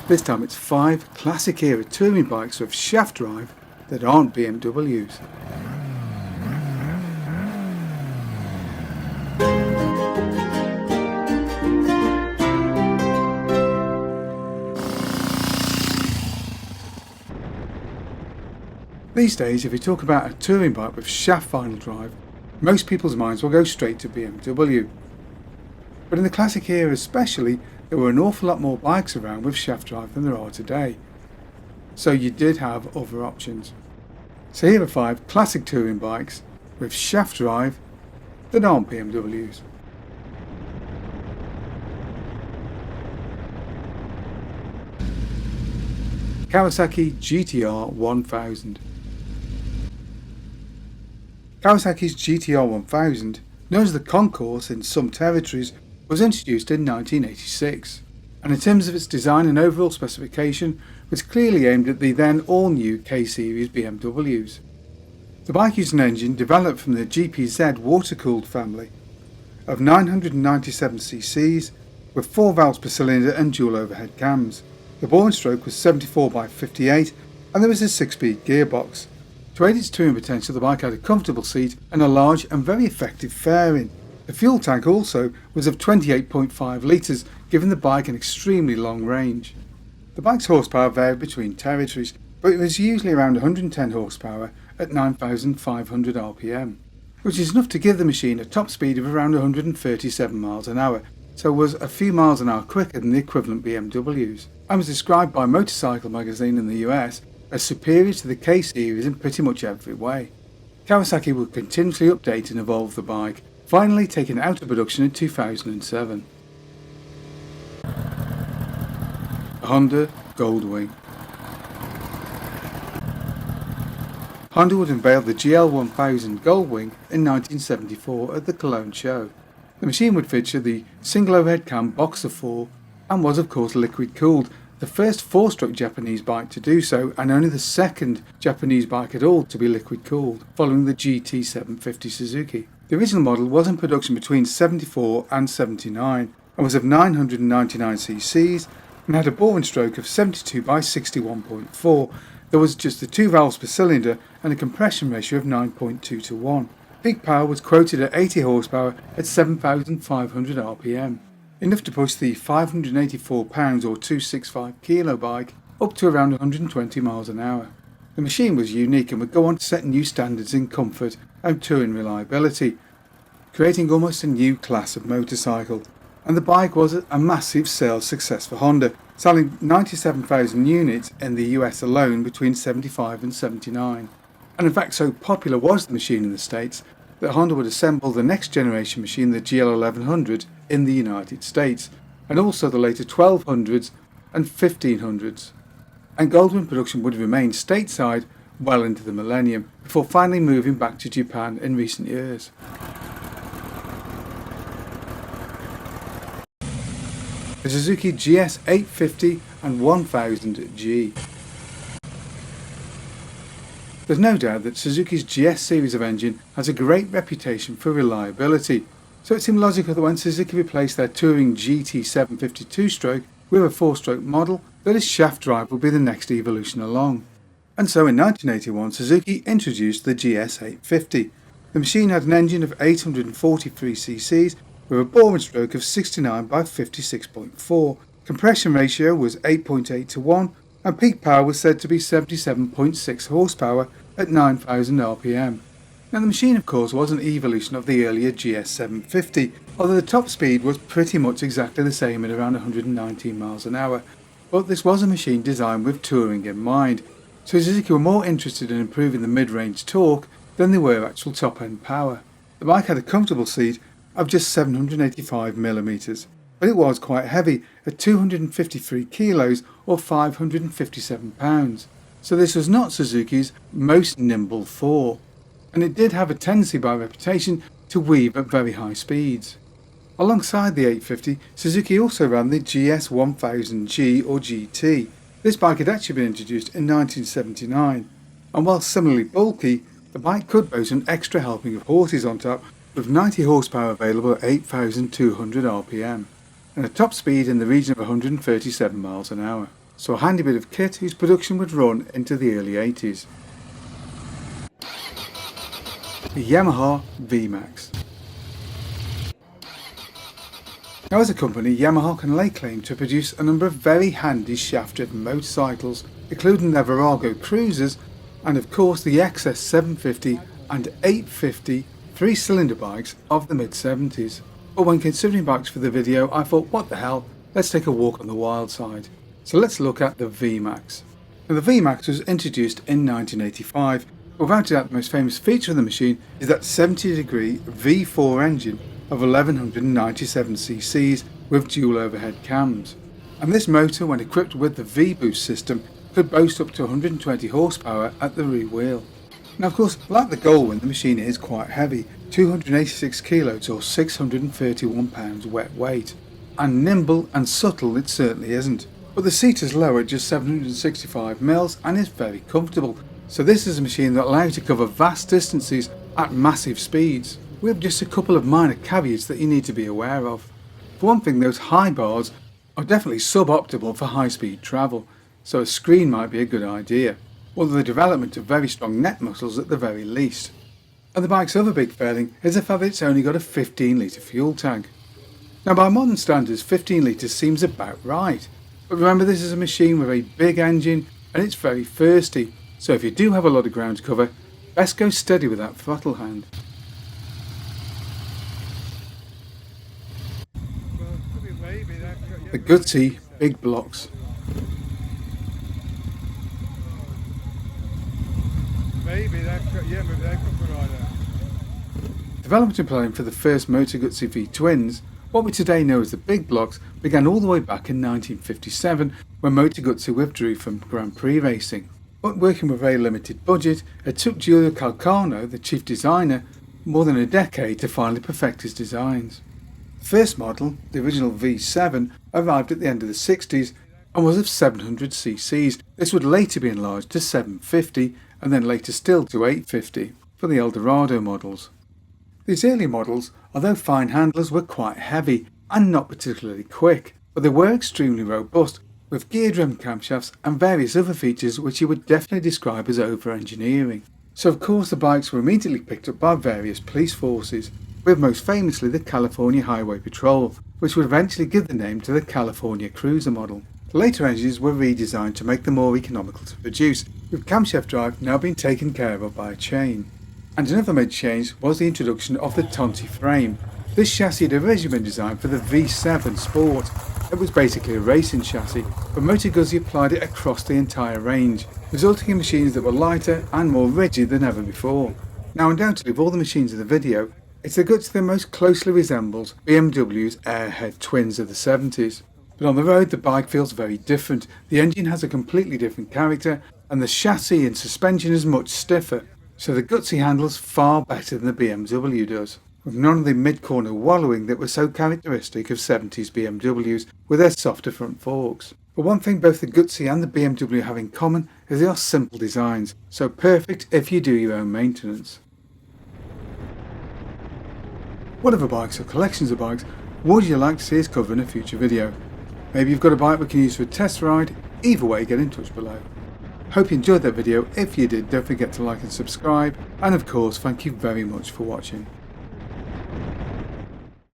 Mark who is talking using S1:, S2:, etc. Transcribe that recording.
S1: This time it's 5 classic era touring bikes with shaft drive that aren't BMWs. These days, if you talk about a touring bike with shaft final drive, most people's minds will go straight to BMW. But in the classic era especially, there were an awful lot more bikes around with shaft drive than there are today. So you did have other options. So here are 5 classic touring bikes with shaft drive that aren't BMWs. Kawasaki GTR 1000. Kawasaki's GTR 1000, known as the Concourse in some territories, was introduced in 1986, and in terms of its design and overall specification, was clearly aimed at the then all-new K-Series BMWs. The bike used an engine developed from the GPZ water-cooled family of 997 cc's with 4 valves per cylinder and dual overhead cams. The bore and stroke was 74 by 58 and there was a 6-speed gearbox. To aid its touring potential, the bike had a comfortable seat and a large and very effective fairing. The fuel tank also was of 28.5 litres, giving the bike an extremely long range. The bike's horsepower varied between territories, but it was usually around 110 horsepower at 9,500 rpm, which is enough to give the machine a top speed of around 137 miles an hour, so was a few miles an hour quicker than the equivalent BMWs, and was described by Motorcycle magazine in the US as superior to the K-Series in pretty much every way. Kawasaki would continuously update and evolve the bike, finally taken out of production in 2007. Honda Goldwing. Honda would unveil the GL1000 Goldwing in 1974 at the Cologne show. The machine would feature the single overhead cam Boxer 4 and was of course liquid cooled, the first 4-stroke Japanese bike to do so and only the second Japanese bike at all to be liquid cooled, following the GT750 Suzuki. The original model was in production between 74 and 79 and was of 999 cc's and had a bore and stroke of 72 by 61.4. There was just the 2 valves per cylinder and a compression ratio of 9.2 to 1. Peak power was quoted at 80 horsepower at 7,500 rpm, enough to push the 584 pounds or 265 kilo bike up to around 120 miles an hour. The machine was unique and would go on to set new standards in comfort and touring reliability, creating almost a new class of motorcycle. And the bike was a massive sales success for Honda, selling 97,000 units in the US alone between 75 and 79. And in fact, so popular was the machine in the States that Honda would assemble the next generation machine, the GL1100, in the United States, and also the later 1200s and 1500s. And Goldwing production would remain stateside well into the millennium, before finally moving back to Japan in recent years. The Suzuki GS 850 and 1000G. There's no doubt that Suzuki's GS series of engine has a great reputation for reliability, so it seemed logical that when Suzuki replaced their touring GT750 2-stroke with a 4-stroke model, that its shaft drive would be the next evolution along. And so in 1981 Suzuki introduced the GS 850. The machine had an engine of 843 cc's with a bore and stroke of 69 by 56.4. Compression ratio was 8.8 to 1 and peak power was said to be 77.6 horsepower at 9,000 rpm. Now the machine of course was an evolution of the earlier GS 750, although the top speed was pretty much exactly the same at around 119 miles an hour. But this was a machine designed with touring in mind, so Suzuki were more interested in improving the mid-range torque than they were actual top-end power. The bike had a comfortable seat of just 785mm, but it was quite heavy at 253 kilos or 557 pounds, so this was not Suzuki's most nimble 4, and it did have a tendency by reputation to weave at very high speeds. Alongside the 850, Suzuki also ran the GS 1000G or GT. This bike had actually been introduced in 1979, and while similarly bulky, the bike could boast an extra helping of horses on top, with 90 horsepower available at 8,200 rpm, and a top speed in the region of 137 miles an hour. so a handy bit of kit whose production would run into the early 80s. The Yamaha VMAX. Now, as a company, Yamaha can lay claim to produce a number of very handy shaft-driven motorcycles, including their Virago cruisers and of course the XS 750 and 850 three-cylinder bikes of the mid-70s. But when considering bikes for the video, I thought, what the hell, let's take a walk on the wild side. So let's look at the VMAX. Now, the VMAX was introduced in 1985. Without doubt, the most famous feature of the machine is that 70-degree V4 engine of 1197cc with dual overhead cams. And this motor, when equipped with the V-Boost system, could boast up to 120 horsepower at the rear wheel. Now, of course, like the Goldwing, the machine is quite heavy, 286 kilos or 631 pounds wet weight. And nimble and subtle it certainly isn't. But the seat is low at just 765mm and is very comfortable. So this is a machine that allows you to cover vast distances at massive speeds, with just a couple of minor caveats that you need to be aware of. For one thing, those high bars are definitely suboptimal for high-speed travel, so a screen might be a good idea, or the development of very strong neck muscles at the very least. And the bike's other big failing is the fact that it's only got a 15-litre fuel tank. Now, by modern standards, 15 litres seems about right, but remember, this is a machine with a big engine and it's very thirsty, so if you do have a lot of ground to cover, best go steady with that throttle hand. The Guzzi big blocks. Development and planning for the first Moto Guzzi V twins, what we today know as the big blocks, began all the way back in 1957 when Moto Guzzi withdrew from Grand Prix racing. But working with a very limited budget, it took Giulio Calcano, the chief designer, more than a decade to finally perfect his designs. The first model, the original V7, arrived at the end of the 60s and was of 700cc. This would later be enlarged to 750 and then later still to 850 for the Eldorado models. These early models, although fine handlers, were quite heavy and not particularly quick, but they were extremely robust, with gear-driven camshafts and various other features which you would definitely describe as over-engineering. So of course the bikes were immediately picked up by various police forces, with most famously the California Highway Patrol, which would eventually give the name to the California Cruiser model. The later engines were redesigned to make them more economical to produce, with camshaft drive now being taken care of by a chain. And another major change was the introduction of the Tonti frame. This chassis had originally been designed for the V7 Sport. It was basically a racing chassis, but Moto Guzzi applied it across the entire range, resulting in machines that were lighter and more rigid than ever before. Now, undoubtedly, of all the machines in the video, it's the Guzzi that most closely resembles BMW's Airhead twins of the 70s. But on the road, the bike feels very different. The engine has a completely different character, and the chassis and suspension is much stiffer. So the Guzzi handles far better than the BMW does, with none of the mid-corner wallowing that was so characteristic of 70s BMWs with their softer front forks. But one thing both the Guzzi and the BMW have in common is they are simple designs, so perfect if you do your own maintenance. What other bikes or collections of bikes would you like to see us cover in a future video? Maybe you've got a bike we can use for a test ride. Either way, get in touch below. Hope you enjoyed that video. If you did, don't forget to like and subscribe, and of course thank you very much for watching.